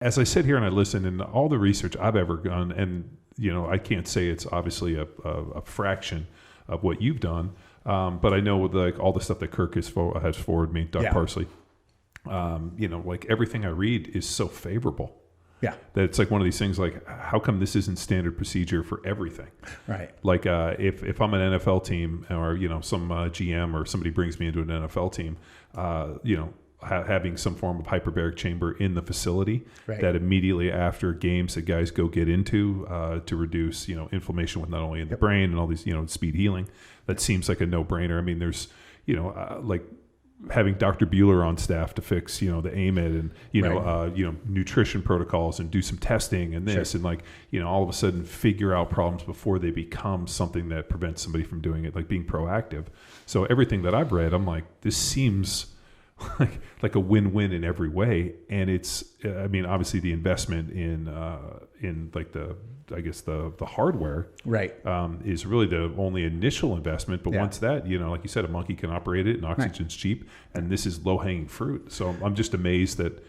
as I sit here and I listen, and all the research I've ever done, and I can't say it's obviously a fraction of what you've done, but I know with like all the stuff that Kirk has forwarded me, Doug Parsley, like everything I read is so favorable. Yeah. That it's like one of these things like, how come this isn't standard procedure for everything? Right. Like if I'm an NFL team or, some GM or somebody brings me into an NFL team, having some form of hyperbaric chamber in the facility that immediately after games that guys go get into to reduce, inflammation with not only in the brain and all these, speed healing, that seems like a no-brainer. I mean, there's, like having Dr. Bueller on staff to fix, the AMED and, nutrition protocols and do some testing and this and like, all of a sudden figure out problems before they become something that prevents somebody from doing it, like being proactive. So everything that I've read, I'm like, this seems like a win-win in every way. And it's, I mean, obviously the investment in like the hardware is really the only initial investment. But once that, like you said, a monkey can operate it and oxygen's cheap, and this is low-hanging fruit. So I'm just amazed that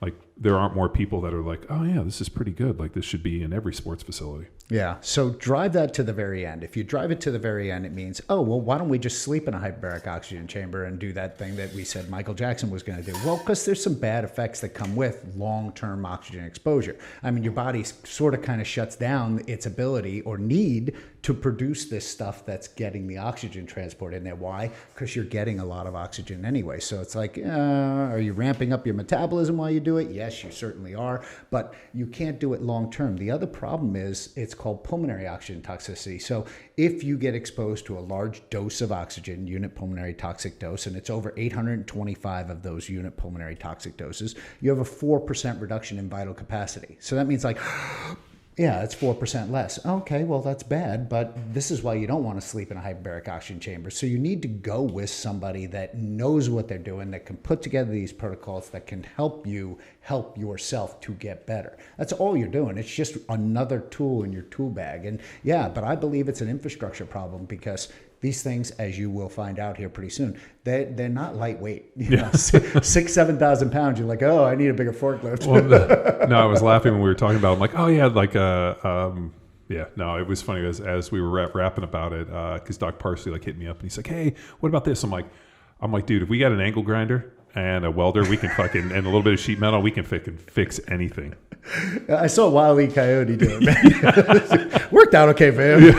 like there aren't more people that are like, oh yeah, this is pretty good. Like this should be in every sports facility. Yeah. So drive that to the very end. If you drive it to the very end, it means, oh, well, why don't we just sleep in a hyperbaric oxygen chamber and do that thing that we said Michael Jackson was going to do? Well, because there's some bad effects that come with long-term oxygen exposure. I mean, your body sort of kind of shuts down its ability or need to produce this stuff that's getting the oxygen transport in there. Why? Because you're getting a lot of oxygen anyway. So it's like, are you ramping up your metabolism while you do it? Yes, you certainly are, but you can't do it long-term. The other problem is it's called pulmonary oxygen toxicity. So if you get exposed to a large dose of oxygen, unit pulmonary toxic dose, and it's over 825 of those unit pulmonary toxic doses, you have a 4% reduction in vital capacity. So that means like, yeah, it's 4% less. Okay, well, that's bad, but this is why you don't want to sleep in a hyperbaric oxygen chamber. So you need to go with somebody that knows what they're doing, that can put together these protocols, that can help you help yourself to get better. That's all you're doing. It's just another tool in your tool bag. And yeah, but I believe it's an infrastructure problem because these things, as you will find out here pretty soon, they're not lightweight. You know, 7,000 pounds. You're like, oh, I need a bigger forklift. Well, no, I was laughing when we were talking about it. I'm like, oh yeah, like no, it was funny as we were rapping about it because Doc Parsley like hit me up and he's like, hey, what about this? I'm like, dude, if we got an angle grinder and a welder, we can fucking and a little bit of sheet metal, we can fix anything. I saw Wile E. Coyote do it, man. Worked out okay for him.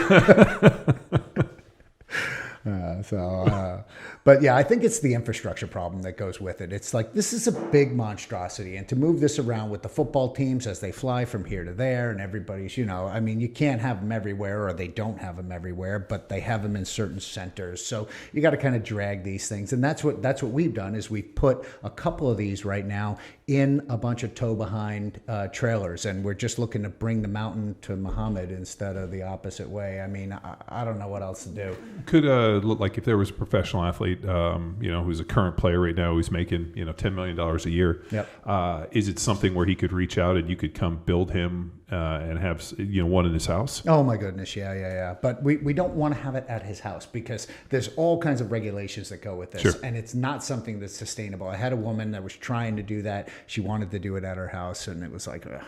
But yeah, I think it's the infrastructure problem that goes with it. It's like, this is a big monstrosity. And to move this around with the football teams as they fly from here to there and everybody's, I mean, you can't have them everywhere or they don't have them everywhere, but they have them in certain centers. So you got to kind of drag these things. And that's what we've done is we've put a couple of these right now in a bunch of tow behind trailers. And we're just looking to bring the mountain to Muhammad instead of the opposite way. I mean, I don't know what else to do. Could look like if there was a professional athlete, who's a current player right now, who's making, $10 million a year. Yep. Is it something where he could reach out and you could come build him and have, one in his house? Oh my goodness. Yeah. But we don't want to have it at his house because there's all kinds of regulations that go with this. Sure. And it's not something that's sustainable. I had a woman that was trying to do that. She wanted to do it at her house and it was like, ugh.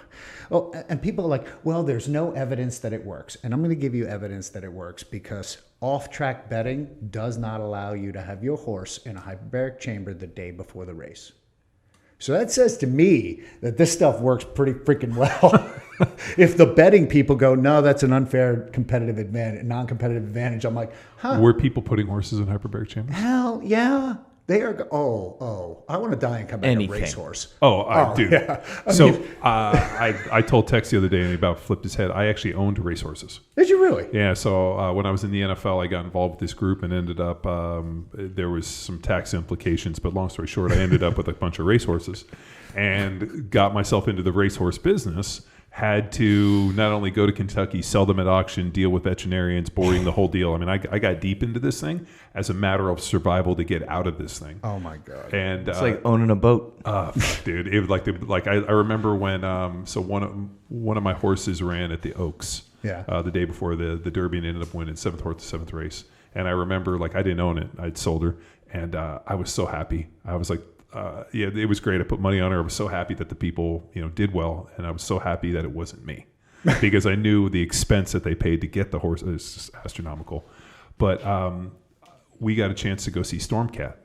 Oh, and people are like, well, there's no evidence that it works. And I'm going to give you evidence that it works because off-track betting does not allow you to have your horse in a hyperbaric chamber the day before the race. So that says to me that this stuff works pretty freaking well. If the betting people go, no, that's an unfair competitive advantage, non-competitive advantage, I'm like, huh. Were people putting horses in hyperbaric chambers? Hell yeah. They are. I want to die and come back Anything. a racehorse. Dude. Yeah. I told Tex the other day and he about flipped his head. I actually owned racehorses. Did you really? Yeah. So when I was in the NFL, I got involved with this group and ended up, there was some tax implications, but long story short, I ended up with a bunch of racehorses and got myself into the racehorse business. Had to not only go to Kentucky, sell them at auction, deal with veterinarians, boarding, the whole deal. I mean, I got deep into this thing as a matter of survival to get out of this thing. Oh my God! And it's like owning a boat, dude. It was like I remember when so one of my horses ran at the Oaks, the day before the Derby and ended up winning 7th race. And I remember I didn't own it, I'd sold her, and I was so happy. I was like, yeah, it was great. I put money on her. I was so happy that the people, did well, and I was so happy that it wasn't me, because I knew the expense that they paid to get the horse is just astronomical. But we got a chance to go see Stormcat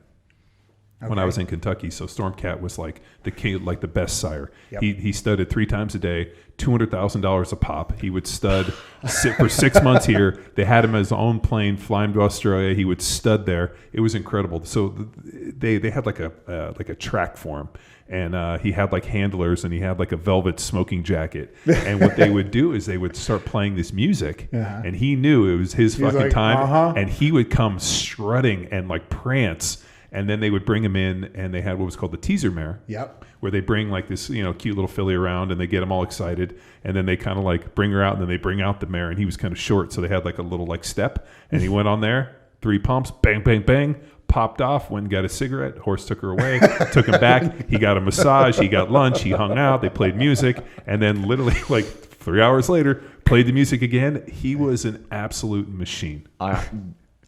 when I was in Kentucky. So Stormcat was like the king, like the best sire. Yep. He studded 3 times a day, $200,000 a pop. He would stud for 6 months here. They had him as his own plane, fly him to Australia. He would stud there. It was incredible. So they had like a track for him. And he had like handlers, and he had like a velvet smoking jacket. And what they would do is they would start playing this music, and he knew it was his fucking time. And he would come strutting and like prance. And then they would bring him in, and they had what was called the teaser mare. Yep. Where they bring like this, cute little filly around, and they get him all excited, and then they kind of like bring her out, and then they bring out the mare, and he was kind of short, so they had like a little like step, and he went on there, 3 pumps, bang, bang, bang, popped off, went and got a cigarette. Horse took her away, took him back. He got a massage, he got lunch, he hung out, they played music, and then literally like 3 hours later, played the music again. He was an absolute machine. All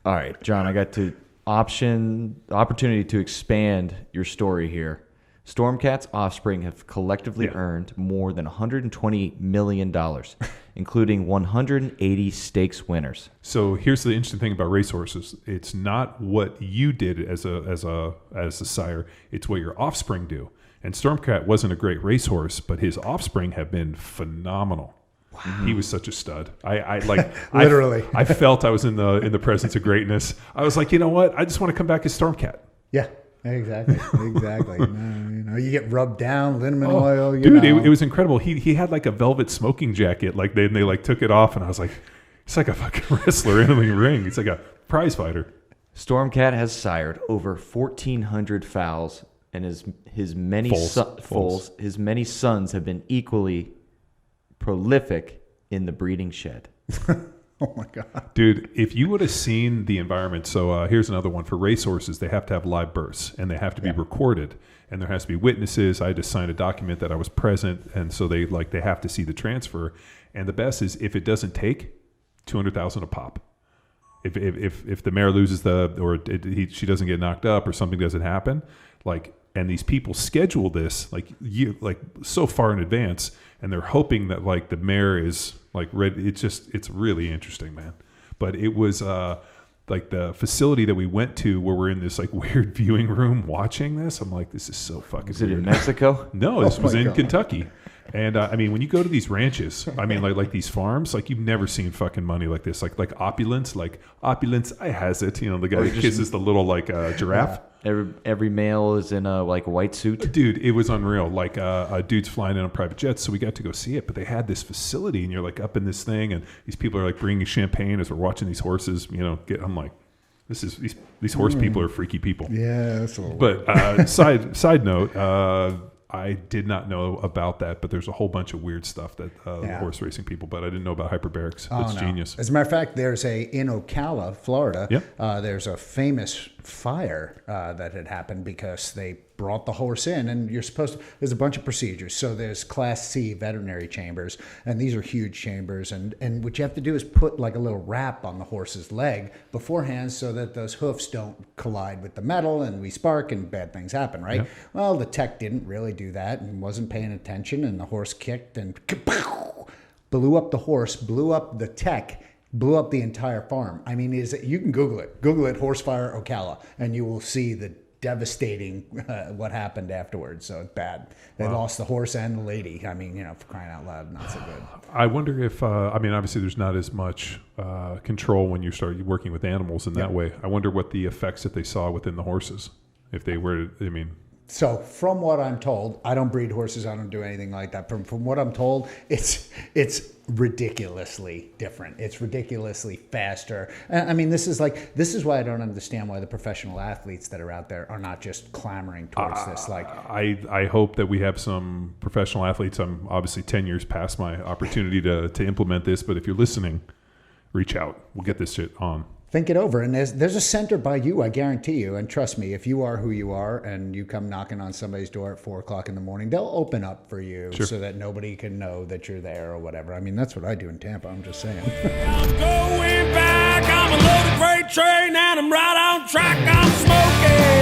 right, John, I got to opportunity to expand your story here. Stormcat's offspring have collectively earned more than $120 million, including 180 stakes winners. So here's the interesting thing about racehorses: it's not what you did as a sire; it's what your offspring do. And Stormcat wasn't a great racehorse, but his offspring have been phenomenal. Wow. He was such a stud. I literally. I felt I was in the presence of greatness. I was like, you know what? I just want to come back as Stormcat. Yeah, exactly. You get rubbed down, liniment oil. Dude, it was incredible. He had like a velvet smoking jacket. Like they like took it off, and I was like, it's like a fucking wrestler in the ring. It's like a prize fighter. Stormcat has sired over 1,400 fowls, and his many foals. His many sons have been equally prolific in the breeding shed. Oh my God. Dude, if you would have seen the environment. So here's another one. For racehorses, they have to have live births, and they have to be recorded, and there has to be witnesses. I had to sign a document that I was present, and so they have to see the transfer. And the best is if it doesn't take $200,000 a pop. If the mare loses she doesn't get knocked up or something doesn't happen, and these people schedule this so far in advance, and they're hoping that like the mare is like ready. It's really interesting, man. But it was like the facility that we went to where we're in this like weird viewing room watching this. I'm like, this is so fucking Is it weird. In Mexico? No, this was in Kentucky. And I mean, when you go to these ranches, I mean, like these farms, like you've never seen fucking money like this, like opulence, I has it. The guy that kisses the little giraffe. Every male is in a white suit. Dude, it was unreal. Like a dude's flying in on private jets, so we got to go see it. But they had this facility, and you're like up in this thing, and these people are like bringing champagne as we're watching these horses. I'm like, these horse people are freaky people. Yeah, that's a little. But side note. I did not know about that, but there's a whole bunch of weird stuff that horse racing people, but I didn't know about Hyperbarics. That's genius. As a matter of fact, in Ocala, Florida, there's a famous fire that had happened because they brought the horse in, and there's a bunch of procedures. So there's Class C veterinary chambers, and these are huge chambers, and what you have to do is put like a little wrap on the horse's leg beforehand so that those hoofs don't collide with the metal and we spark and bad things happen, right? Yeah. Well, the tech didn't really do that and wasn't paying attention, and the horse kicked and blew up the horse, blew up the tech, blew up the entire farm. I mean, you can Google it, horse fire Ocala, and you will see the devastating what happened afterwards. So it's bad. They lost the horse and the lady. I mean, for crying out loud, not so good. I wonder if obviously there's not as much control when you start working with animals in that way. I wonder what the effects that they saw within the horses, if they were, So from what I'm told, I don't breed horses. I don't do anything like that. From what I'm told, it's ridiculously different. It's ridiculously faster. I mean, this is why I don't understand why the professional athletes that are out there are not just clamoring towards this. I hope that we have some professional athletes. I'm obviously 10 years past my opportunity to implement this, but if you're listening, reach out. We'll get this shit on. Think it over. And there's a center by you, I guarantee you. And trust me, if you are who you are and you come knocking on somebody's door at 4 o'clock in the morning, they'll open up for you so that nobody can know that you're there or whatever. I mean, that's what I do in Tampa. I'm just saying. I'm going back. I'm a loaded freight train and I'm right on track. I'm smoking.